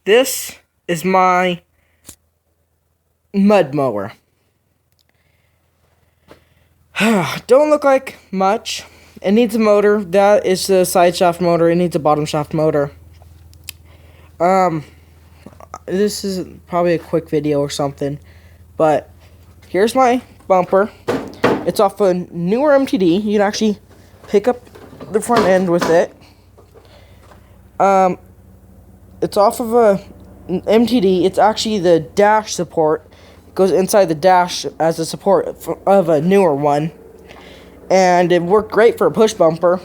This is my mud mower. Don't look like much. It needs a motor. That is the side shaft motor. It needs a bottom shaft motor. This is probably a quick video or something, but here's my bumper. It's off a newer MTD. You can actually pick up the front end with it. It's off of a MTD. It's actually the dash support. It goes inside the dash as a support of a newer one. And it worked great for a push bumper.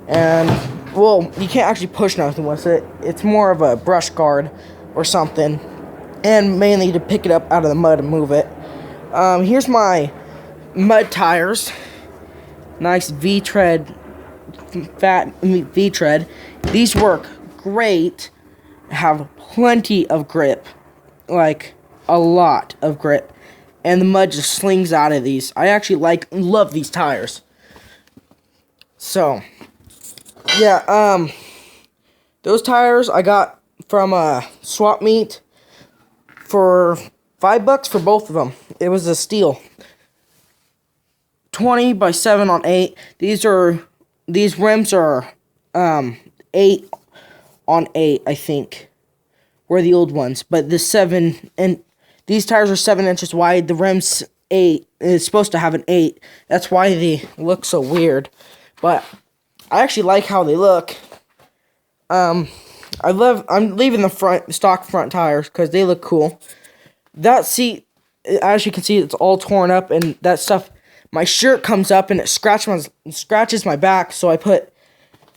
And, well, you can't actually push nothing with it. It's more of a brush guard or something. And mainly to pick it up out of the mud and move it. Here's my mud tires. Nice V-tread, fat V-tread. These work great. Have plenty of grip. Like, a lot of grip. And the mud just slings out of these. I actually love these tires. So, yeah, those tires I got from a swap meet for $5 for both of them. It was a steal. 20 by 7 on 8. These rims are 8 on 8, I think, were the old ones. But the 7 and these tires are 7 inches wide. The rim's 8. It's supposed to have an 8. That's why they look so weird. But I actually like how they look. I'm leaving the stock front tires because they look cool. That seat, as you can see, it's all torn up, and that stuff. My shirt comes up and it scratches my back, so I put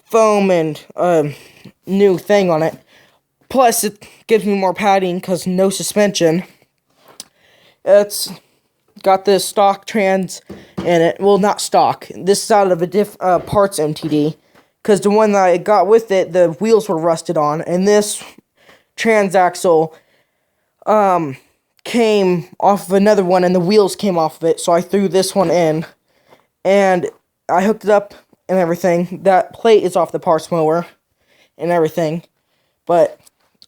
foam and new thing on it. Plus, it gives me more padding because no suspension. It's got this stock trans in it. Well, not stock. This is out of a parts MTD. Because the one that I got with it, the wheels were rusted on. And this transaxle came off of another one, and the wheels came off of it. So I threw this one in. And I hooked it up and everything. That plate is off the parts mower and everything. But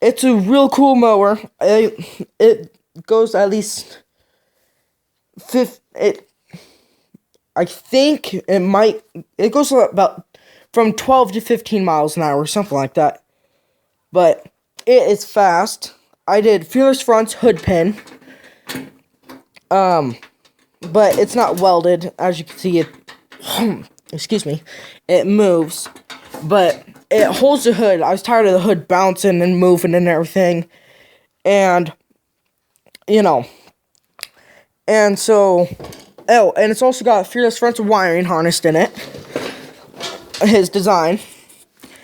it's a real cool mower. It goes at least... I think it goes about from 12 to 15 miles an hour, something like that. But it is fast. I did Fearless Front's hood pin. But it's not welded, as you can see. Excuse me. It moves, but it holds the hood. I was tired of the hood bouncing and moving and everything, and And so, and it's also got Fearless Front's wiring harnessed in it. His design.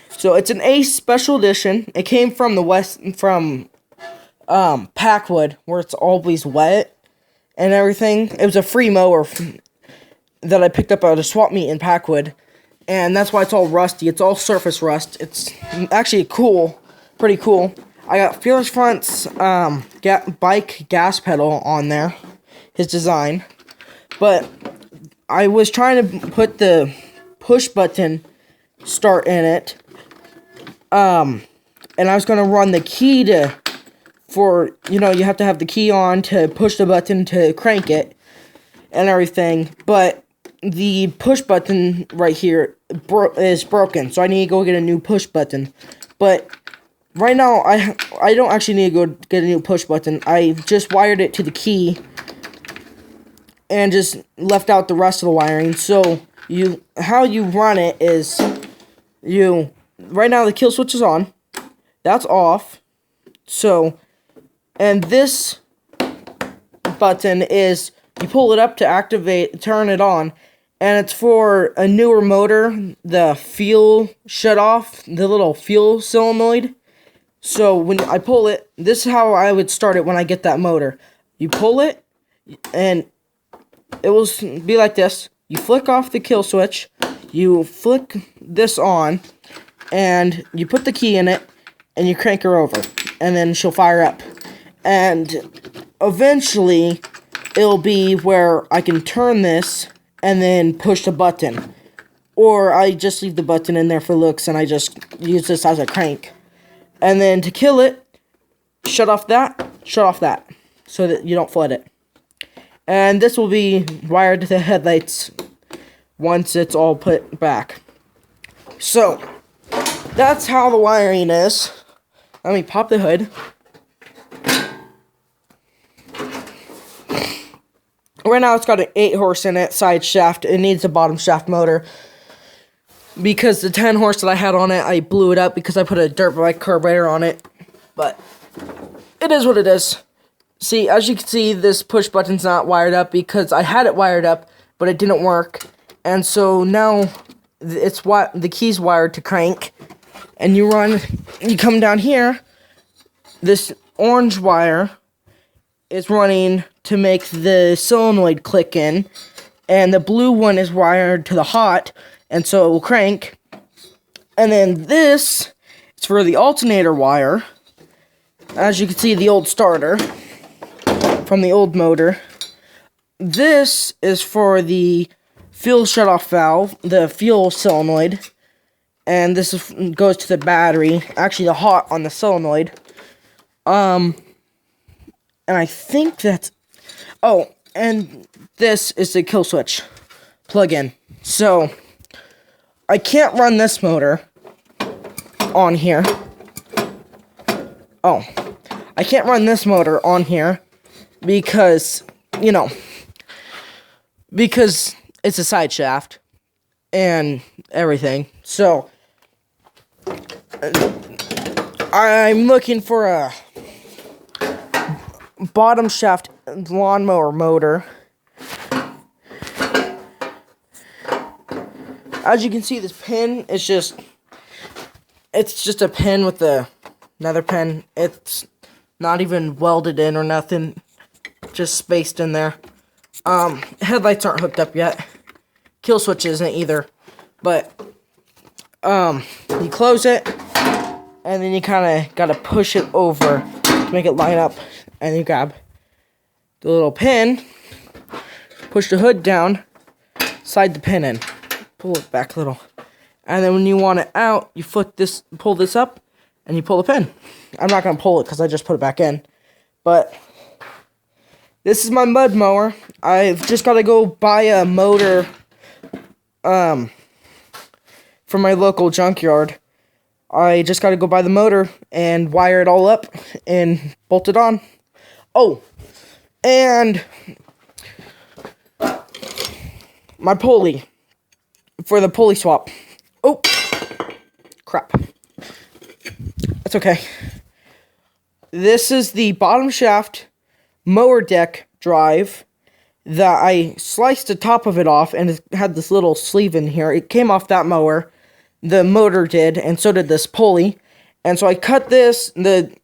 So it's an Ace Special Edition. It came from Packwood, where it's always wet and everything. It was a free mower that I picked up at a swap meet in Packwood. And that's why it's all rusty. It's all surface rust. It's actually pretty cool. I got Fearless Front's bike gas pedal on there. His design, but I was trying to put the push button start in it, and I was going to run the key you have to have the key on to push the button to crank it and everything, but the push button right here is broken, so I need to go get a new push button. But right now, I don't actually need to go get a new push button. I just wired it to the key and just left out the rest of the wiring. So how you run it is right now the kill switch is on. That's off. So, and this button is, you pull it up to turn it on, and it's for a newer motor, the fuel shut off, the little fuel solenoid. So when I pull it, this is how I would start it when I get that motor. You pull it, and it will be like this. You flick off the kill switch, you flick this on, and you put the key in it, and you crank her over, and then she'll fire up. And eventually, it'll be where I can turn this, and then push the button. Or I just leave the button in there for looks, and I just use this as a crank. And then to kill it, shut off that, so that you don't flood it. And this will be wired to the headlights once it's all put back. So, that's how the wiring is. Let me pop the hood. Right now it's got an 8-horse in it, side shaft. It needs a bottom shaft motor. Because the 10-horse that I had on it, I blew it up because I put a dirt bike carburetor on it. But it is what it is. See, as you can see, this push button's not wired up because I had it wired up, but it didn't work. And so now the key's wired to crank. And you come down here, this orange wire is running to make the solenoid click in, and the blue one is wired to the hot, and so it will crank. And then this is for the alternator wire. As you can see, the old starter from the old motor. This is for the fuel shutoff valve, the fuel solenoid, and this goes to the battery, actually the hot on the solenoid. And I think that's... Oh, and this is the kill switch plug-in. So, I can't run this motor on here. Oh, I can't run this motor on here because, because it's a side shaft and everything. So, I'm looking for a bottom shaft lawnmower motor. As you can see, this pin is just a pin with another pin. It's not even welded in or nothing, just spaced in there. Headlights aren't hooked up yet. Kill switch isn't either, but you close it, and then you kind of gotta push it over to make it line up, and you grab the little pin, push the hood down, slide the pin in, pull it back a little, and then when you want it out, you pull this up, and you pull the pin. I'm not gonna pull it because I just put it back in, but this is my mud mower. I've just gotta go buy a motor from my local junkyard. I just gotta go buy the motor and wire it all up and bolt it on. Oh, and my pulley for the pulley swap. Oh, crap. That's okay. This is the bottom shaft mower deck drive that I sliced the top of it off, and it had this little sleeve in here. It came off that mower. The motor did, and so did this pulley. And so I cut this, the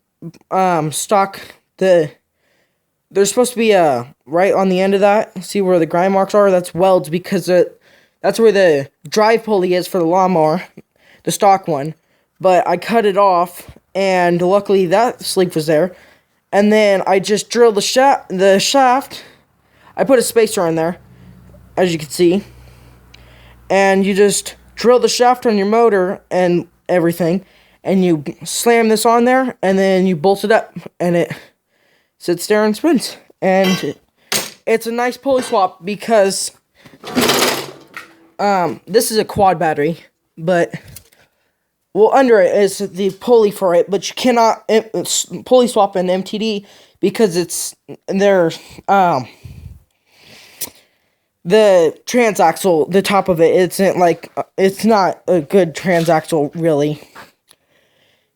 stock, there's supposed to be a right on the end of that. See where the grind marks are? That's welds, because that's where the drive pulley is for the lawnmower, the stock one. But I cut it off, and luckily that sleeve was there. And then I just drilled the shaft. I put a spacer in there, as you can see. And you just drill the shaft on your motor and everything, and you slam this on there, and then you bolt it up, and it sits there and spins. And it's a nice pulley swap because this is a quad battery, but under it is the pulley for it, but you cannot pulley swap an MTD because the transaxle, the top of it, it's not a good transaxle, really.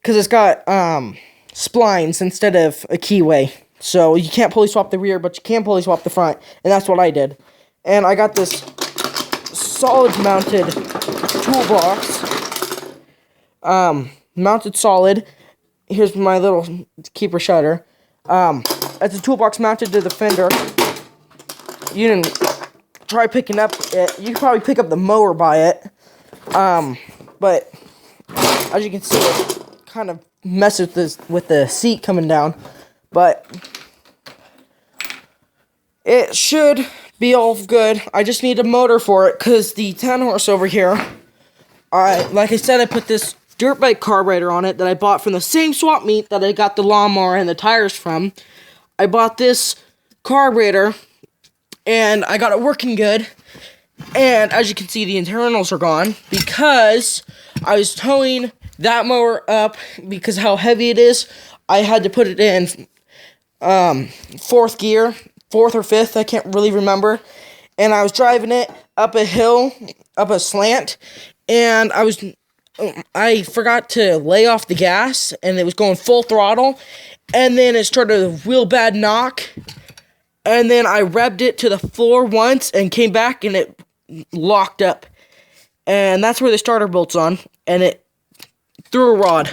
Because it's got splines instead of a keyway. So you can't pulley swap the rear, but you can pulley swap the front. And that's what I did. And I got this solid mounted toolbox. Mounted solid. Here's my little keeper shutter. It's a toolbox mounted to the fender. You didn't try picking up it. You could probably pick up the mower by it. But as you can see, it kind of messes with the seat coming down. But it should be all good. I just need a motor for it because the 10 horse over here, like I said, I put this dirt bike carburetor on it that I bought from the same swap meet that I got the lawnmower and the tires from. I bought this carburetor, and I got it working good. And as you can see, the internals are gone because I was towing that mower up because how heavy it is. I had to put it in fourth gear, fourth or fifth, I can't really remember. And I was driving it up a hill, up a slant, and I forgot to lay off the gas, and it was going full throttle, and then it started a real bad knock, and then I revved it to the floor once and came back, and it locked up, and that's where the starter bolt's on, and it threw a rod,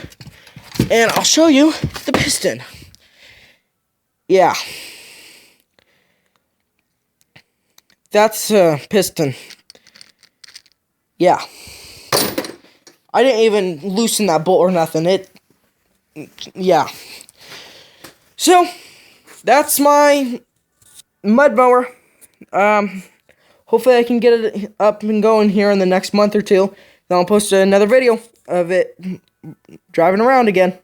and I'll show you the piston. Yeah. That's a piston. Yeah. I didn't even loosen that bolt or nothing. Yeah. So, that's my mud mower. Hopefully I can get it up and going here in the next month or two. Then I'll post another video of it driving around again.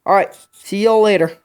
Alright, see y'all later.